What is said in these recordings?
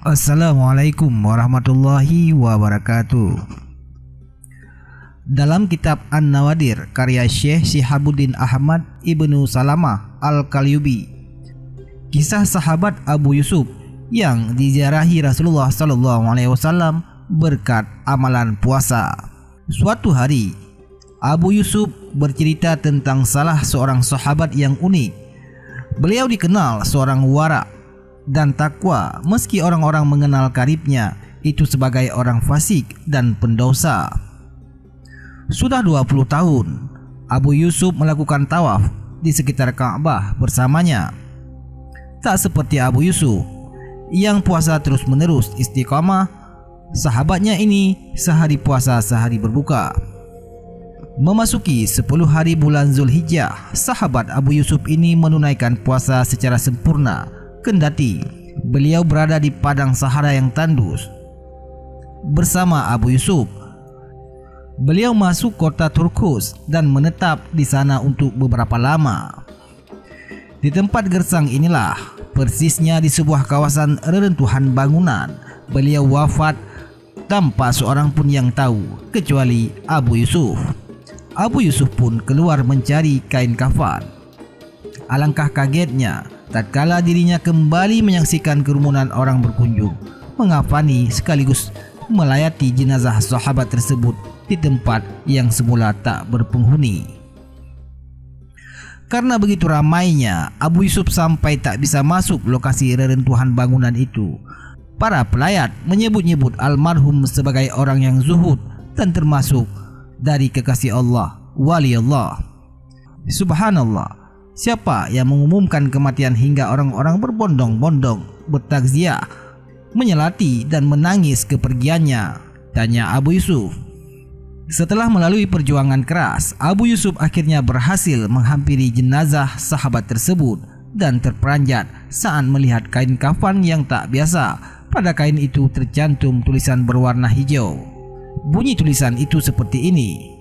Assalamualaikum warahmatullahi wabarakatuh. Dalam kitab An-Nawadir karya Syekh Syihabuddin Ahmad Ibnu Salamah Al-Qalyubi, kisah sahabat Abu Yusuf yang diziarahi Rasulullah SAW berkat amalan puasa. Suatu hari, Abu Yusuf bercerita tentang salah seorang sahabat yang unik. Beliau dikenal seorang wara dan takwa, meski orang-orang mengenal karibnya itu sebagai orang fasik dan pendosa. Sudah 20 tahun Abu Yusuf melakukan tawaf di sekitar Ka'bah bersamanya. Tak seperti Abu Yusuf yang puasa terus-menerus istiqamah, sahabatnya ini sehari puasa sehari berbuka. Memasuki 10 hari bulan Zulhijjah, sahabat Abu Yusuf ini menunaikan puasa secara sempurna, kendati beliau berada di padang Sahara yang tandus. Bersama Abu Yusuf, beliau masuk kota Turkus dan menetap di sana untuk beberapa lama. Di tempat gersang inilah, persisnya di sebuah kawasan reruntuhan bangunan, beliau wafat tanpa seorang pun yang tahu kecuali Abu Yusuf. Abu Yusuf pun keluar mencari kain kafan. Alangkah kagetnya tatkala dirinya kembali menyaksikan kerumunan orang berkunjung mengafani sekaligus melayati jenazah sahabat tersebut di tempat yang semula tak berpenghuni. Karena begitu ramainya, Abu Yusuf sampai tak bisa masuk lokasi reruntuhan bangunan itu. Para pelayat menyebut-nyebut almarhum sebagai orang yang zuhud dan termasuk dari kekasih Allah, wali Allah. Subhanallah, siapa yang mengumumkan kematian hingga orang-orang berbondong-bondong bertakziah, menyelati dan menangis kepergiannya? Tanya Abu Yusuf. Setelah melalui perjuangan keras, Abu Yusuf akhirnya berhasil menghampiri jenazah sahabat tersebut dan terperanjat saat melihat kain kafan yang tak biasa. Pada kain itu tercantum tulisan berwarna hijau. Bunyi tulisan itu seperti ini: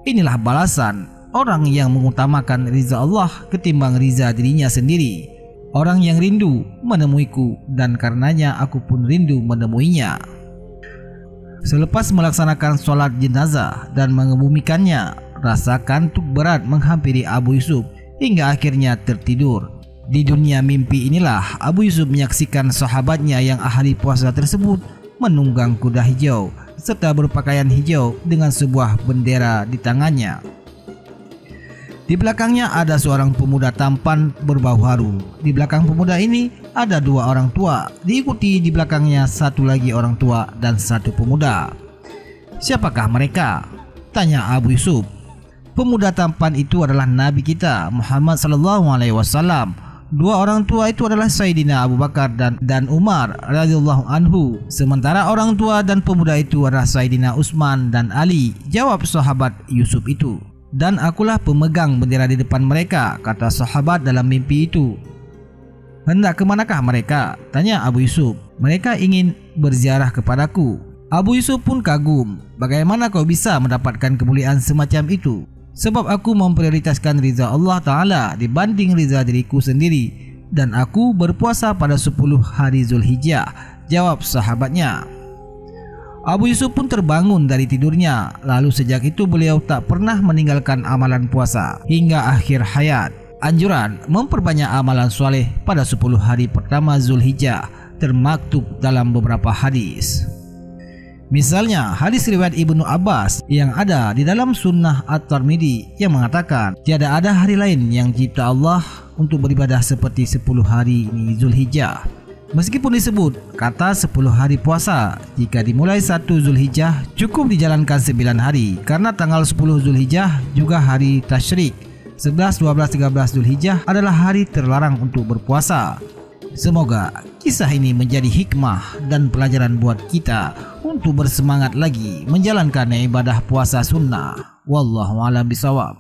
"Inilah balasan orang yang mengutamakan ridha Allah ketimbang ridha dirinya sendiri. Orang yang rindu menemuiku dan karenanya aku pun rindu menemuinya." Selepas melaksanakan sholat jenazah dan mengebumikannya, rasa kantuk berat menghampiri Abu Yusuf hingga akhirnya tertidur. Di dunia mimpi inilah Abu Yusuf menyaksikan sahabatnya yang ahli puasa tersebut menunggang kuda hijau serta berpakaian hijau dengan sebuah bendera di tangannya. Di belakangnya ada seorang pemuda tampan berbau harum. Di belakang pemuda ini ada dua orang tua, diikuti di belakangnya satu lagi orang tua dan satu pemuda. Siapakah mereka? Tanya Abu Yusuf. Pemuda tampan itu adalah Nabi kita Muhammad SAW. Dua orang tua itu adalah Sayyidina Abu Bakar dan Umar radhiyallahu anhu. Sementara orang tua dan pemuda itu adalah Sayyidina Utsman dan Ali. Jawab sahabat Yusuf itu. Dan akulah pemegang bendera di depan mereka, kata sahabat dalam mimpi itu. Hendak kemanakah mereka? Tanya Abu Yusuf. Mereka ingin berziarah kepadaku. Abu Yusuf pun kagum. Bagaimana kau bisa mendapatkan kemuliaan semacam itu? Sebab aku memprioritaskan ridha Allah Ta'ala dibanding ridha diriku sendiri, dan aku berpuasa pada 10 hari Zulhijjah, jawab sahabatnya. Abu Yusuf pun terbangun dari tidurnya. Lalu sejak itu beliau tak pernah meninggalkan amalan puasa hingga akhir hayat. Anjuran memperbanyak amalan soleh pada 10 hari pertama Zulhijjah termaktub dalam beberapa hadis. Misalnya hadis riwayat Ibnu Abbas yang ada di dalam Sunnah At-Tirmidzi yang mengatakan, tiada ada hari lain yang cipta Allah untuk beribadah seperti 10 hari ini Zulhijjah. Meskipun disebut kata 10 hari puasa, jika dimulai 1 Zulhijjah cukup dijalankan 9 hari, karena tanggal 10 Zulhijjah juga hari tasyrik. 11, 12, 13 Zulhijjah adalah hari terlarang untuk berpuasa. Semoga kisah ini menjadi hikmah dan pelajaran buat kita untuk bersemangat lagi menjalankan ibadah puasa sunnah. Wallahu a'lam bishawab.